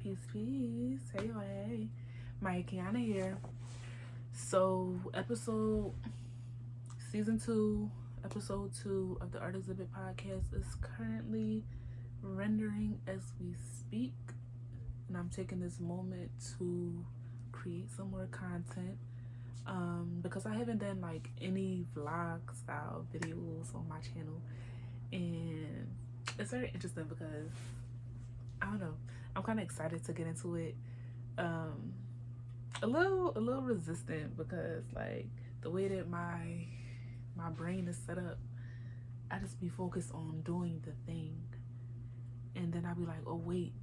Peace, peace. Hey, hey. Maya Kiana here. So, season 2, episode 2 of the Art Exhibit podcast is currently rendering as we speak. And I'm taking this moment to create some more content. Because I haven't done like any vlog style videos on my channel. And it's very interesting because I don't know. I'm kind of excited to get into it. A little resistant because like the way that my brain is set up, I just be focused on doing the thing, and then I'll be like, oh wait,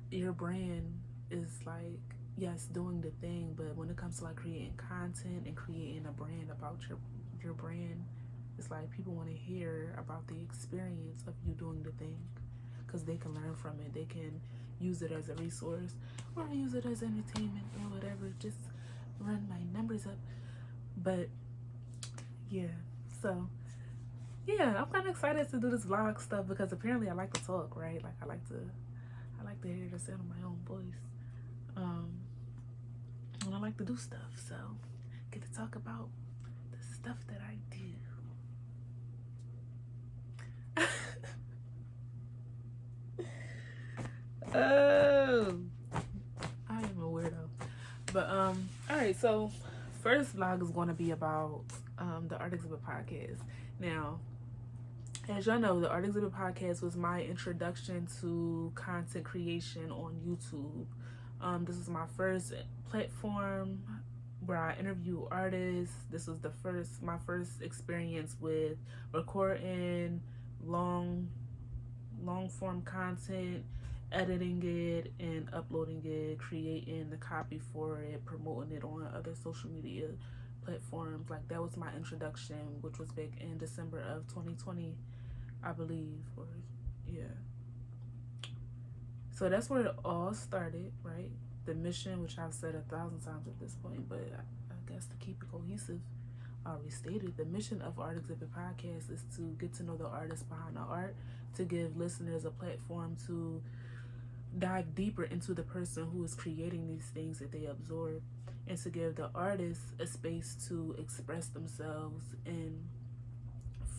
your brand is like, yes, doing the thing, but when it comes to like creating content and creating a brand about your brand, it's like people want to hear about the experience of you doing the thing because they can learn from it. They can use it as a resource or use it as entertainment or whatever. Just run my numbers up. But yeah, so yeah, I'm kind of excited to do this vlog stuff because apparently I like to talk, right? Like I like to hear the sound of my own voice. And I like to do stuff, so get to talk about the stuff that I do. Oh, I am a weirdo. But all right, so first vlog is going to be about the Art Exhibit podcast. Now, as y'all know, the Art Exhibit podcast was my introduction to content creation on YouTube. This is my first platform where I interview artists. This was my first experience with recording long form content, editing it and uploading it, creating the copy for it, promoting it on other social media platforms. Like that was my introduction, which was back in December of 2020, I believe, or yeah. So that's where it all started, right? The mission, which I've said 1,000 times at this point, but I guess to keep it cohesive, I already stated the mission of Art Exhibit Podcast is to get to know the artists behind the art, to give listeners a platform to dive deeper into the person who is creating these things that they absorb, and to give the artists a space to express themselves and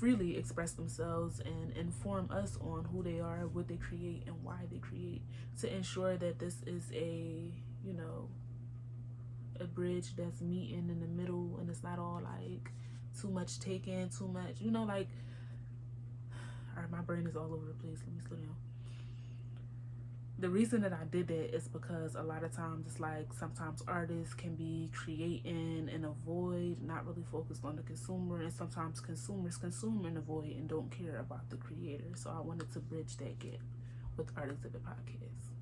freely express themselves and inform us on who they are, what they create, and why they create, to ensure that this is a bridge that's meeting in the middle and it's not all like too much taken, too much, like, all right, my brain is all over the place. Let me slow down. The reason that I did that is because a lot of times it's like sometimes artists can be creating in a void, not really focused on the consumer, and sometimes consumers consume in a void and don't care about the creator. So I wanted to bridge that gap with Art Exhibit Podcast.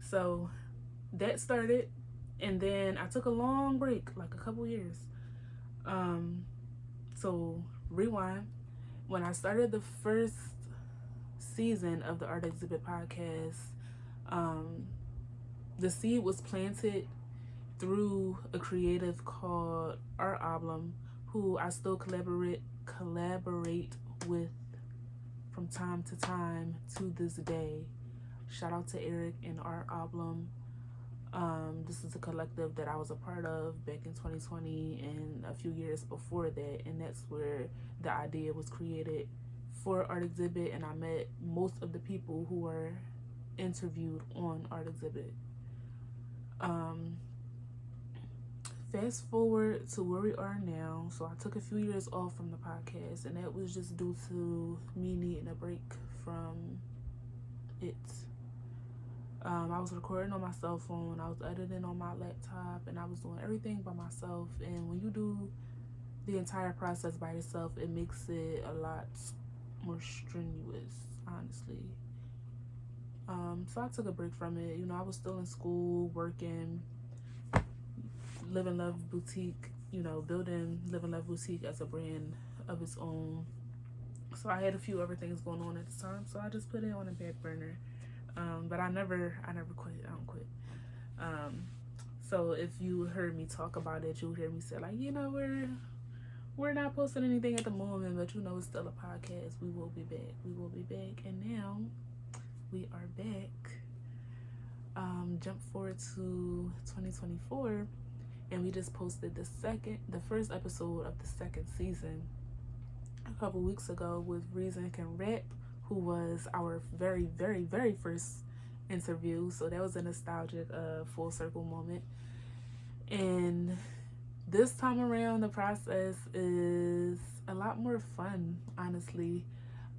So that started, and then I took a long break, like a couple years. So rewind. When I started the first season of the Art Exhibit podcast, the seed was planted through a creative called Art Oblum, who I still collaborate with from time to time to this day. Shout out to Eric and Art Oblum. This is a collective that I was a part of back in 2020 and a few years before that, and that's where the idea was created for Art Exhibit, and I met most of the people who were interviewed on Art Exhibit. Fast forward to where we are now. So I took a few years off from the podcast, and that was just due to me needing a break from it. I was recording on my cell phone, I was editing on my laptop, and I was doing everything by myself. And when you do the entire process by yourself, it makes it a lot more strenuous, honestly. So I took a break from it. I was still in school, working, Live and Love Boutique, building Live and Love Boutique as a brand of its own. So I had a few other things going on at the time, so I just put it on a back burner. But I never quit. I don't quit. So if you heard me talk about it, you'll hear me say like, we're not posting anything at the moment, but it's still a podcast. We will be back. And now now. We are back. Jump forward to 2024, and we just posted the first episode of the second season a couple weeks ago with Reason Can Rap, who was our very, very, very first interview. So that was a nostalgic full circle moment. And this time around, the process is a lot more fun, honestly.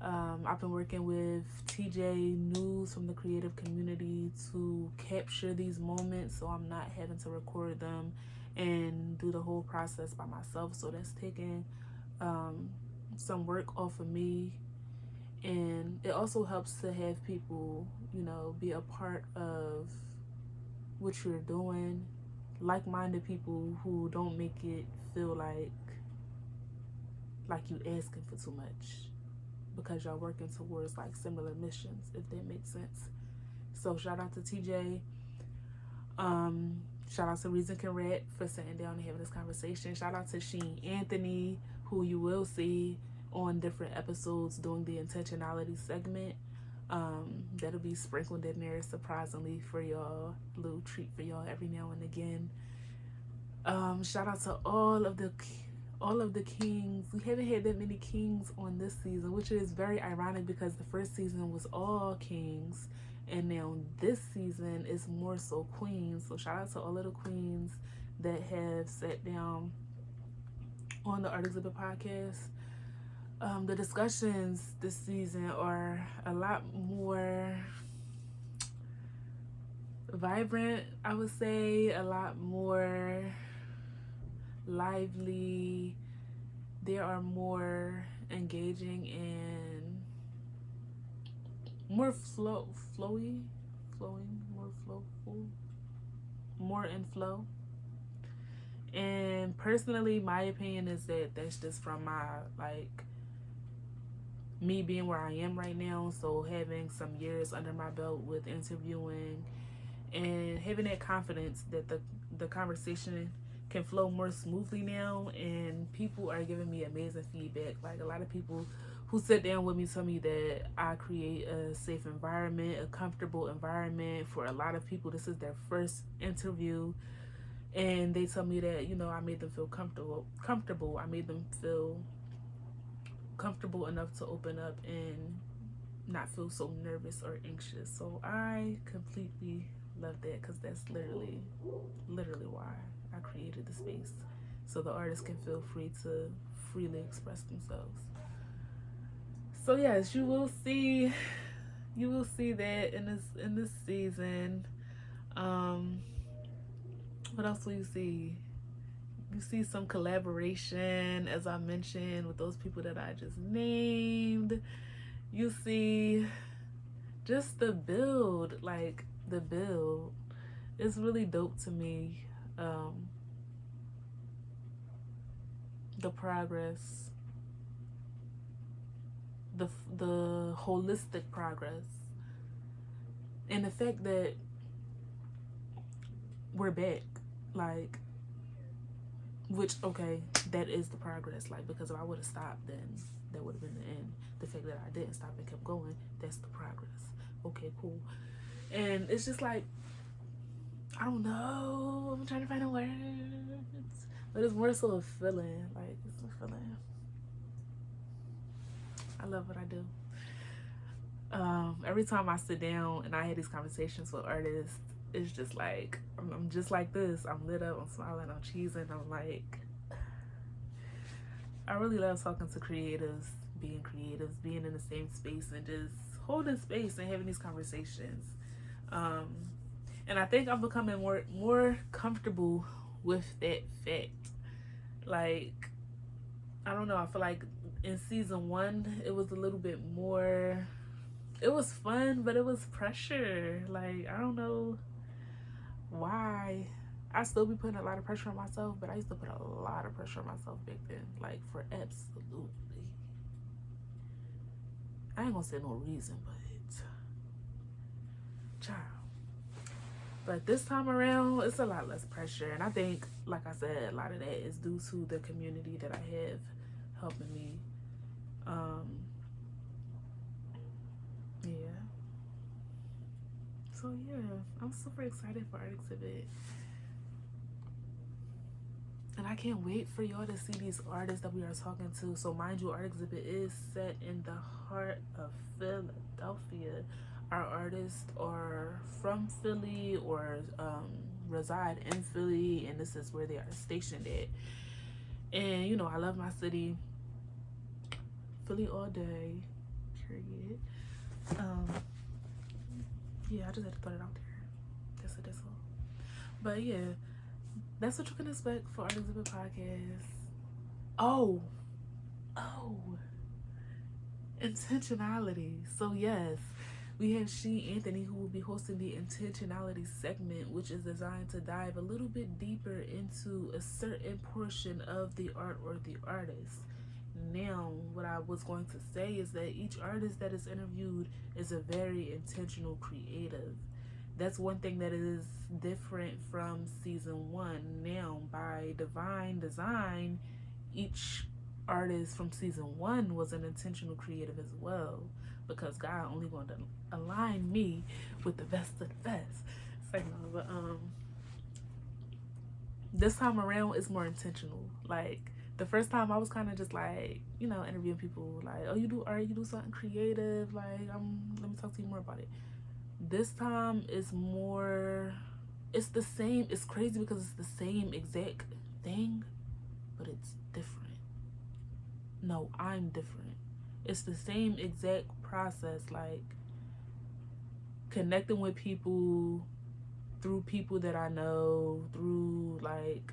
I've been working with TJ News from the creative community to capture these moments, so I'm not having to record them and do the whole process by myself. So that's taking some work off of me, and it also helps to have people, be a part of what you're doing, like-minded people who don't make it feel like you asking for too much, because y'all working towards like similar missions, if that makes sense. So shout out to TJ. Shout out to Reason Can Rap for sitting down and having this conversation. Shout out to Sheen Anthony, who you will see on different episodes doing the intentionality segment. That'll be sprinkled in there surprisingly for y'all, a little treat for y'all every now and again. Shout out to all of the kings. We haven't had that many kings on this season, which is very ironic because the first season was all kings, and now this season is more so queens. So shout out to all of the queens that have sat down on the Art Exhibit podcast. The discussions this season are a lot more vibrant, I would say, a lot more lively. They are more engaging and more flowing, more flowful, more in flow. And personally, my opinion is that that's just from my me being where I am right now. So having some years under my belt with interviewing and having that confidence that the conversation can flow more smoothly now, and people are giving me amazing feedback. Like, a lot of people who sit down with me tell me that I create a safe environment, a comfortable environment. For a lot of people, this is their first interview, and they tell me that, I made them feel comfortable. I made them feel comfortable enough to open up and not feel so nervous or anxious. So I completely love that, because that's literally why I created the space, so the artists can feel free to freely express themselves. So yes, you will see that in this season. What else will you see? You see some collaboration, as I mentioned, with those people that I just named. You see just the build, it's really dope to me. The progress, the holistic progress, and the fact that we're back, which, okay, that is the progress, because if I would have stopped, then that would have been the end. The fact that I didn't stop and kept going, that's the progress. Okay, cool. And it's just I don't know, I'm trying to find a word, but it's more so a feeling. It's a feeling. I love what I do. Every time I sit down and I have these conversations with artists, it's just I'm just like this. I'm lit up, I'm smiling, I'm cheesing. I really love talking to creatives, being in the same space and just holding space and having these conversations. And I think I'm becoming more comfortable with that fact. I don't know, I feel like in season 1 it was a little bit more, it was fun, but it was pressure. I don't know why. I still be putting a lot of pressure on myself, but I used to put a lot of pressure on myself back then, for absolutely, I ain't gonna say no reason, but child. But this time around, it's a lot less pressure, and I think, like I said, a lot of that is due to the community that I have helping me. Yeah. So yeah, I'm super excited for Art Exhibit. And I can't wait for y'all to see these artists that we are talking to. So mind you, Art Exhibit is set in the heart of Philadelphia. Our artists are from Philly or reside in Philly, and this is where they are stationed at. And you know, I love my city. Philly all day, period. Yeah, I just had to put it out there. That's all. But yeah, that's what you can expect for Art Exhibit Podcast. Oh, intentionality. So yes, we have She Anthony, who will be hosting the intentionality segment, which is designed to dive a little bit deeper into a certain portion of the art or the artist. Now, what I was going to say is that each artist that is interviewed is a very intentional creative. That's one thing that is different from season one. Now, by divine design, each artist from season one was an intentional creative as well, because God only wanted to align me with the best of the best. It's like, no, but this time around it's more intentional. Like the first time I was kind of just like, you know, interviewing people like, oh, you do art, you do something creative, like let me talk to you more about it. This time is more, it's the same. It's crazy because it's the same exact thing, but it's different. No, I'm different. It's the same exact process, like connecting with people through people that I know, through like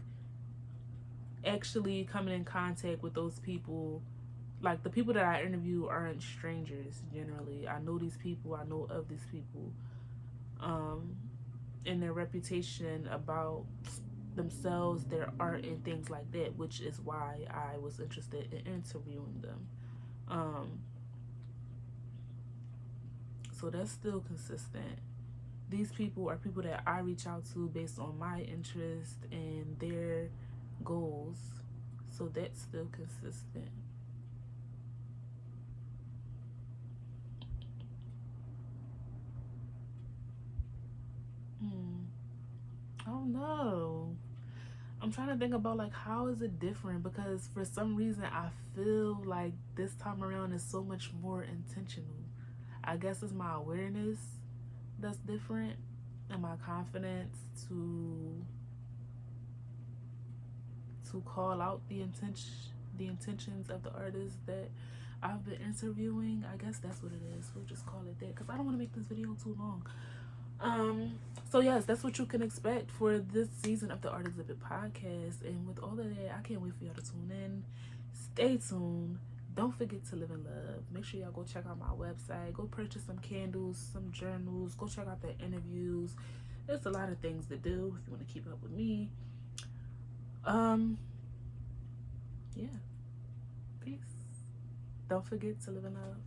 actually coming in contact with those people. Like the people that I interview aren't strangers generally. I know these people, I know of these people. And their reputation about themselves, their art, and things like that, which is why I was interested in interviewing them. So that's still consistent. These people are people that I reach out to based on my interest and their goals. So that's still consistent. I don't know. I'm trying to think about like how is it different, because for some reason I feel like this time around is so much more intentional. I guess it's my awareness that's different and my confidence to call out the intentions of the artists that I've been interviewing. I guess that's what it is. We'll just call it that because I don't want to make this video too long. So yes, that's what you can expect for this season of the Art Exhibit Podcast. And with all of that, I can't wait for y'all to tune in. Stay tuned. Don't forget to live in love. Make sure y'all go check out my website. Go purchase some candles, some journals. Go check out the interviews. There's a lot of things to do if you want to keep up with me. Yeah. Peace. Don't forget to live in love.